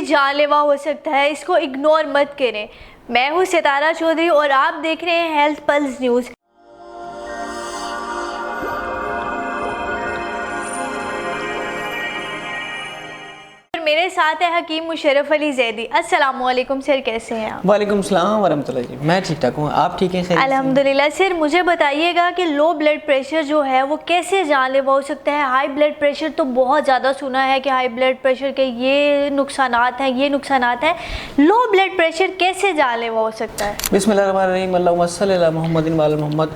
جان لیوا ہو سکتا ہے، اس کو اگنور مت کریں۔ میں ہوں ستارہ چودھری اور آپ دیکھ رہے ہیں ہیلتھ پلس نیوز۔ میرے ساتھ ہے حکیم مشرف علی زیدی۔ السلام علیکم سر، کیسے ہیں آپ؟ وعلیکم السلام ورحمۃ اللہ جی، میں ٹھیک ٹھاک ہوں، آپ ٹھیک ہیں؟ الحمدللہ۔ سر مجھے بتائیے گا کہ لو بلڈ پریشر جو ہے وہ کیسے جان لیوا ہو سکتا ہے؟ ہائی بلڈ پریشر تو بہت زیادہ سنا ہے کہ ہائی بلڈ پریشر کے یہ نقصانات ہیں، یہ نقصانات ہیں، لو بلڈ پریشر کیسے جان لیوا ہو سکتا ہے؟ بسم اللہ الرحمن الرحیم، اللہم صلی علی محمد وعلی محمد۔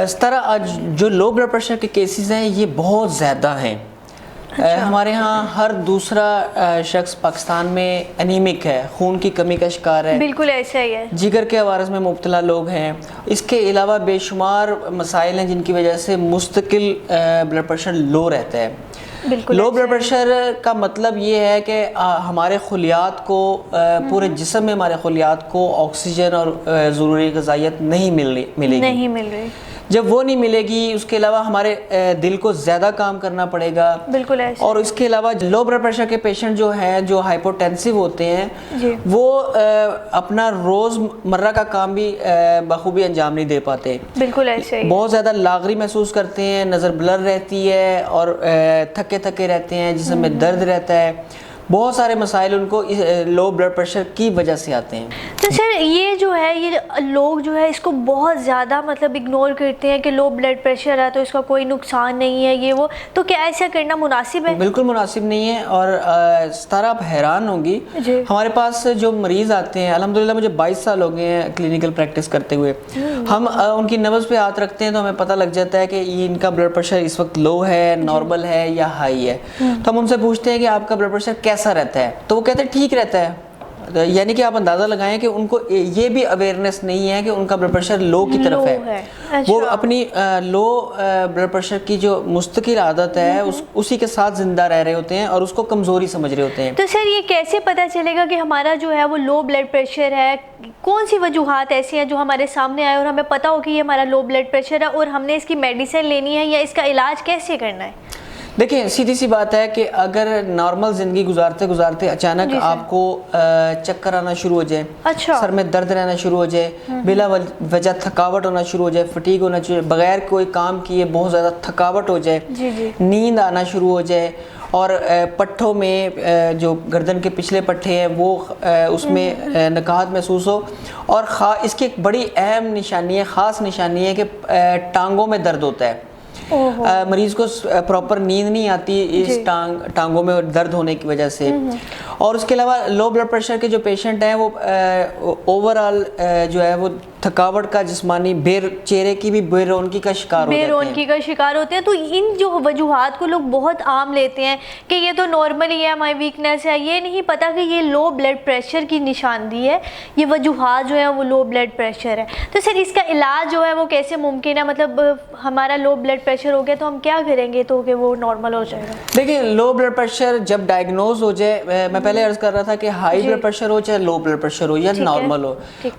اس طرح آج جو لو بلڈ پریشر کے کیسز ہیں یہ بہت زیادہ ہیں۔ ہمارے ہاں ہر دوسرا شخص پاکستان میں انیمک ہے، خون کی کمی کا شکار ہے، بالکل ایسا ہی ہے، جگر کے عوارض میں مبتلا لوگ ہیں۔ اس کے علاوہ بے شمار مسائل ہیں جن کی وجہ سے مستقل بلڈ پریشر لو رہتا ہے۔ لو بلڈ پریشر کا مطلب یہ ہے کہ ہمارے خلیات کو، پورے جسم میں ہمارے خلیات کو آکسیجن اور ضروری غذائیت نہیں ملے گی۔ جب وہ نہیں ملے گی، اس کے علاوہ ہمارے دل کو زیادہ کام کرنا پڑے گا، بالکل ایسا۔ اور اس کے علاوہ لو بلڈ پریشر کے پیشنٹ جو ہیں، جو ہائپوٹینسو ہوتے ہیں، وہ اپنا روز مرہ کا کام بھی بخوبی انجام نہیں دے پاتے، بالکل ایسے ہی، بہت زیادہ لاغری محسوس کرتے ہیں، نظر بلر رہتی ہے اور تھکے تھکے رہتے ہیں، جسم میں درد رہتا ہے۔ بہت سارے مسائل ان کو لو بلڈ پریشر کی وجہ سے آتے ہیں۔ تو سر یہ جو ہے، یہ لوگ جو ہے اس کو بہت زیادہ مطلب اگنور کرتے ہیں کہ لو بلڈ پریشر ہے تو اس کا کوئی نقصان نہیں ہے، یہ وہ، تو کیا ایسا کرنا مناسب ہے؟ بالکل مناسب نہیں ہے، اور ستارہ آپ حیران ہوں گی، ہمارے پاس جو مریض آتے ہیں، الحمدللہ مجھے 22 سال ہو گئے ہیں کلینکل پریکٹس کرتے ہوئے، ہم ان کی نبض پہ ہاتھ رکھتے ہیں تو ہمیں پتہ لگ جاتا ہے کہ یہ ان کا بلڈ پریشر اس وقت لو ہے، نارمل ہے یا ہائی ہے۔ تو ہم ان سے پوچھتے ہیں کہ آپ کا بلڈ پریشر کیسا رہتا ہے؟ تو وہ کہتے ہیں ٹھیک رہتا ہے۔ یعنی کہ آپ اندازہ لگائیں کہ ان کو یہ بھی اویئرنیس نہیں ہے کہ ان کا بلڈ پریشر لو کی طرف ہے۔ وہ اپنی لو بلڈ پریشر کی جو مستقل عادت ہے اسی کے ساتھ زندہ رہ رہے ہوتے ہیں اور اس کو کمزوری سمجھ رہے ہوتے ہیں۔ تو سر یہ کیسے پتہ چلے گا کہ ہمارا جو ہے وہ لو بلڈ پریشر ہے؟ کون سی وجوہات ایسی ہیں جو ہمارے سامنے آئے اور ہمیں پتہ ہو کہ یہ ہمارا لو بلڈ پریشر ہے اور ہم نے اس کی میڈیسن لینی ہے یا اس کا علاج کیسے کرنا ہے؟ دیکھیں سیدھی سی بات ہے کہ اگر نارمل زندگی گزارتے گزارتے اچانک آپ کو چکر آنا شروع ہو جائے، سر میں درد رہنا شروع ہو جائے، بلا وجہ تھکاوٹ ہونا شروع ہو جائے، فٹیگ ہونا شروع ہو جائے، بغیر کوئی کام کیے بہت زیادہ تھکاوٹ ہو جائے، نیند آنا شروع ہو جائے، اور پٹھوں میں جو گردن کے پچھلے پٹھے ہیں وہ اس میں نکاہت محسوس ہو، اور اس کی ایک بڑی اہم نشانی ہے، خاص نشانی ہے کہ ٹانگوں میں درد ہوتا ہے۔ مریض کو پراپر نیند نہیں آتی اس ٹانگوں میں درد ہونے کی وجہ سے۔ اور اس کے علاوہ لو بلڈ پریشر کے جو پیشنٹ ہیں وہ اوورآل جو ہے وہ تھکاوٹ کا، جسمانی چہرے کی بھی بے رونقی کا شکار ہوتے ہیں۔ تو ان جو وجوہات کو لوگ بہت عام لیتے ہیں کہ یہ تو نارمل ہی ہے، ہماری ویکنیس ہے، یہ نہیں پتا کہ یہ لو بلڈ پریشر کی نشاندہی ہے، یہ وجوہات جو ہیں وہ لو بلڈ پریشر ہے۔ تو سر اس کا علاج جو ہے وہ کیسے ممکن ہے؟ مطلب ہمارا لو بلڈ پریشر ہو گیا تو ہم کیا کریں گے تو کہ وہ نارمل ہو جائے گا؟ دیکھیں لو بلڈ پریشر جب ڈائگنوز ہو جائے، میں پہلے عرض کر رہا تھا کہ ہائی بلڈ پریشر ہو چاہے لو بلڈ پریشر ہو یا نارمل ہو،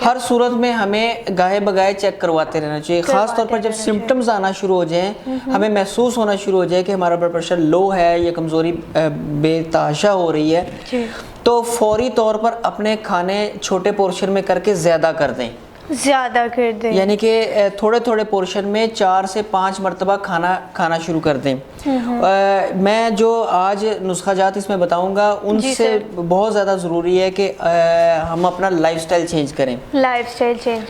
ہر صورت میں ہمیں گاہے بگائے چیک کرواتے رہنا چاہیے، خاص طور پر جب سمپٹمز آنا شروع ہو جائیں، ہمیں محسوس ہونا شروع ہو جائے کہ ہمارا بلڈ پریشر لو ہے یا کمزوری بے تحاشا ہو رہی ہے، تو فوری طور پر اپنے کھانے چھوٹے پورشن میں کر کے زیادہ کر دیں، یعنی کہ تھوڑے تھوڑے پورشن میں 4 سے 5 مرتبہ کھانا شروع کر دیں۔ میں جو آج نسخہ جات اس میں بتاؤں گا ان سے بہت زیادہ ضروری ہے کہ ہم اپنا لائف سٹائل چینج کریں۔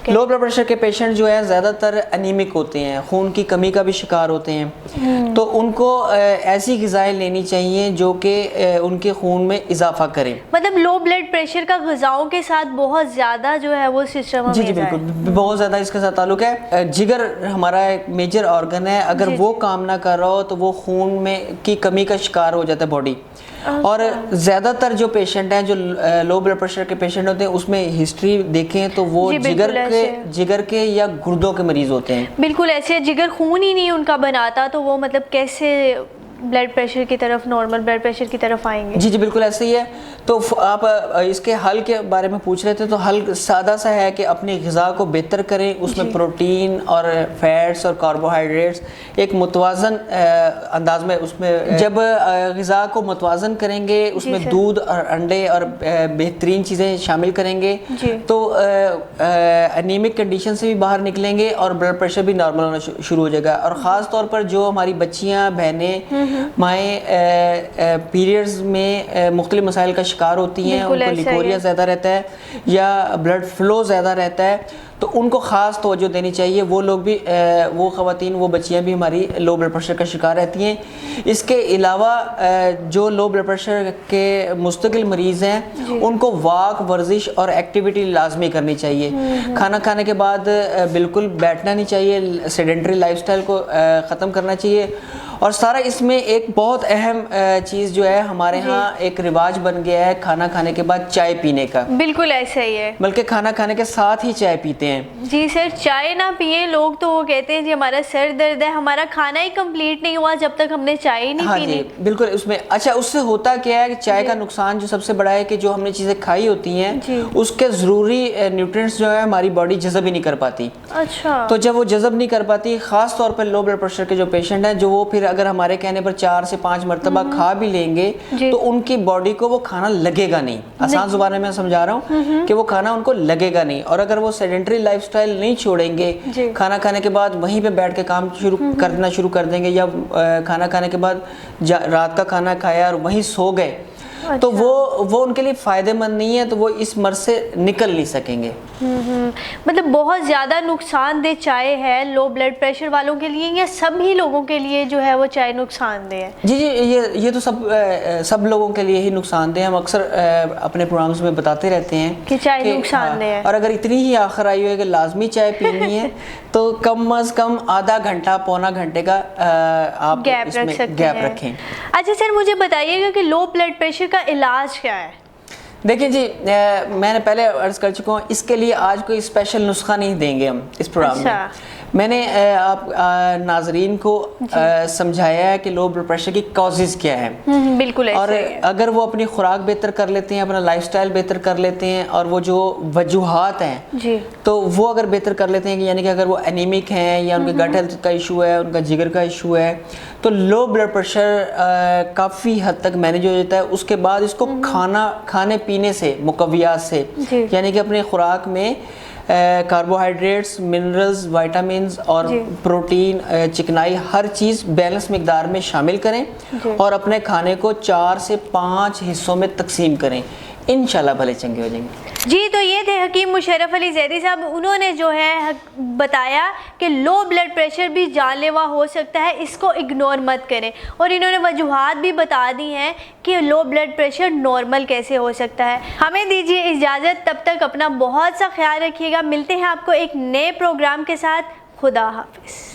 لو بلڈ پریشر کے پیشنٹ جو ہے زیادہ تر انیمک ہوتے ہیں، خون کی کمی کا بھی شکار ہوتے ہیں، تو ان کو ایسی غذائیں لینی چاہیے جو کہ ان کے خون میں اضافہ کریں۔ مطلب لو بلڈ پریشر کا غذاؤں کے ساتھ بہت زیادہ جو ہے وہ سسٹم جی بالکل بہت زیادہ اس کے ساتھ تعلق ہے۔ جگر ہمارا ایک میجر آرگن ہے، اگر وہ کام نہ کر رہا ہو تو وہ خون میں کی کمی کا شکار ہو جاتا ہے باڈی۔ اور زیادہ تر جو پیشنٹ ہیں جو لو بلڈ پریشر کے پیشنٹ ہوتے ہیں اس میں ہسٹری دیکھیں تو وہ جگر کے یا گردوں کے مریض ہوتے ہیں۔ بالکل ایسے، جگر خون ہی نہیں ان کا بناتا تو وہ مطلب کیسے بلڈ پریشر کی طرف، نارمل بلڈ پریشر کی طرف آئیں گے؟ جی جی بالکل ایسے ہی ہے. تو آپ اس کے حل کے بارے میں پوچھ رہے تھے، تو حل سادہ سا ہے کہ اپنی غذا کو بہتر کریں، اس میں پروٹین اور فیٹس اور کاربوہائیڈریٹس ایک متوازن انداز میں، اس میں جب غذا کو متوازن کریں گے، اس میں دودھ اور انڈے اور بہترین چیزیں شامل کریں گے تو انیمک کنڈیشن سے بھی باہر نکلیں گے اور بلڈ پریشر بھی نارمل ہونا شروع ہو جائے گا. اور خاص طور پر جو ہماری بچیاں، بہنیں، مائیں پیریڈز میں مختلف مسائل کا شکار ہوتی ہیں، ان کو لیکوریا زیادہ رہتا ہے یا بلڈ فلو زیادہ رہتا ہے، تو ان کو خاص توجہ دینی چاہیے. وہ لوگ بھی، وہ خواتین، وہ بچیاں بھی ہماری لو بلڈ پریشر کا شکار رہتی ہیں. اس کے علاوہ جو لو بلڈ پریشر کے مستقل مریض ہیں ان کو واک، ورزش اور ایکٹیویٹی لازمی کرنی چاہیے. کھانا کھانے کے بعد بالکل بیٹھنا نہیں چاہیے، سیڈنٹری لائف سٹائل کو ختم کرنا چاہیے. اور سارا اس میں ایک بہت اہم چیز جو ہے ہمارے ہاں ایک رواج بن گیا ہے کھانا کھانے کے بعد چائے پینے کا. بالکل ایسا ہی ہے، بلکہ کھانا کھانے کے ساتھ ہی چائے پیتے ہیں. جی سر، چائے نہ پیئے لوگ تو وہ کہتے ہیں جی ہمارا سر درد ہے، ہمارا کھانا ہی کمپلیٹ نہیں ہوا جب تک ہم نے چائے ہی نہیں پینی. بالکل. اس میں اچھا اس سے ہوتا کیا ہے کہ چائے کا نقصان جو سب سے بڑا ہے کہ جو ہم نے چیزیں کھائی ہوتی ہیں اس کے ضروری نیوٹرینٹس جو ہے ہماری باڈی جذب ہی نہیں کر پاتی. اچھا. تو جب وہ جذب نہیں کر پاتی، خاص طور پر لو بلڈ پریشر کے جو پیشنٹ ہیں، جو وہ پھر اگر ہمارے کہنے پر 4 سے 5 مرتبہ کھا بھی لیں گے تو ان کی باڈی کو وہ کھانا لگے گا نہیں. آسان زبان میں سمجھا رہا ہوں کہ وہ کھانا ان کو لگے گا نہیں. اور اگر وہ سیڈنٹری لائف سٹائل نہیں چھوڑیں گے، کھانا کھانے کے بعد وہیں پہ بیٹھ کے کام کرنا شروع کر دیں گے، یا کھانا کھانے کے بعد رات کا کھانا کھایا اور وہیں سو گئے، تو وہ ان کے لیے فائدہ مند نہیں ہے. تو وہ اس مرض سے نکل نہیں سکیں گے. مطلب بہت زیادہ نقصان دہ چائے ہے لو بلڈ پریشر والوں کے لیے، یا سبھی لوگوں کے لیے جو ہے وہ چائے نقصان دہ ہے؟ جی جی یہ تو سب لوگوں کے لیے ہی نقصان دہ ہے. ہم اکثر اپنے پروگرامز میں بتاتے رہتے ہیں کہ چائے نقصان دہ ہے. اور اگر اتنی ہی آخر آئی ہوئے کہ لازمی چائے پینی ہے تو کم از کم آدھا گھنٹہ، پونا گھنٹے کا آپ گیپ رکھیں. اچھا سر، مجھے بتائیے گا کہ لو بلڈ پریشر کا علاج کیا ہے؟ دیکھیں جی، میں نے پہلے عرض کر چکا ہوں، اس کے لیے آج کوئی اسپیشل نسخہ نہیں دیں گے ہم اس پروگرام میں. میں نے آپ ناظرین کو سمجھایا ہے کہ لو بلڈ پریشر کی کازز کیا ہیں. بالکل. اور اگر وہ اپنی خوراک بہتر کر لیتے ہیں، اپنا لائف سٹائل بہتر کر لیتے ہیں، اور وہ جو وجوہات ہیں تو وہ اگر بہتر کر لیتے ہیں، یعنی کہ اگر وہ انیمک ہیں یا ان کے گٹ ہیلتھ کا ایشو ہے، ان کا جگر کا ایشو ہے، تو لو بلڈ پریشر کافی حد تک مینیج ہو جاتا ہے. اس کے بعد اس کو کھانے پینے سے، مقویات سے، یعنی کہ اپنے خوراک میں کاربوہائیڈریٹس، منرلز، وائٹامنز اور پروٹین، چکنائی، ہر چیز بیلنس مقدار میں شامل کریں اور اپنے کھانے کو 4 سے 5 حصوں میں تقسیم کریں. انشاءاللہ بھلے چنگے ہو جائیں گے. جی تو یہ تھے حکیم مشرف علی زیدی صاحب. انہوں نے جو ہے بتایا کہ لو بلڈ پریشر بھی جان لیوا ہو سکتا ہے، اس کو اگنور مت کریں. اور انہوں نے وجوہات بھی بتا دی ہیں کہ لو بلڈ پریشر نارمل کیسے ہو سکتا ہے. ہمیں دیجیے اجازت، تب تک اپنا بہت سا خیال رکھیے گا. ملتے ہیں آپ کو ایک نئے پروگرام کے ساتھ. خدا حافظ.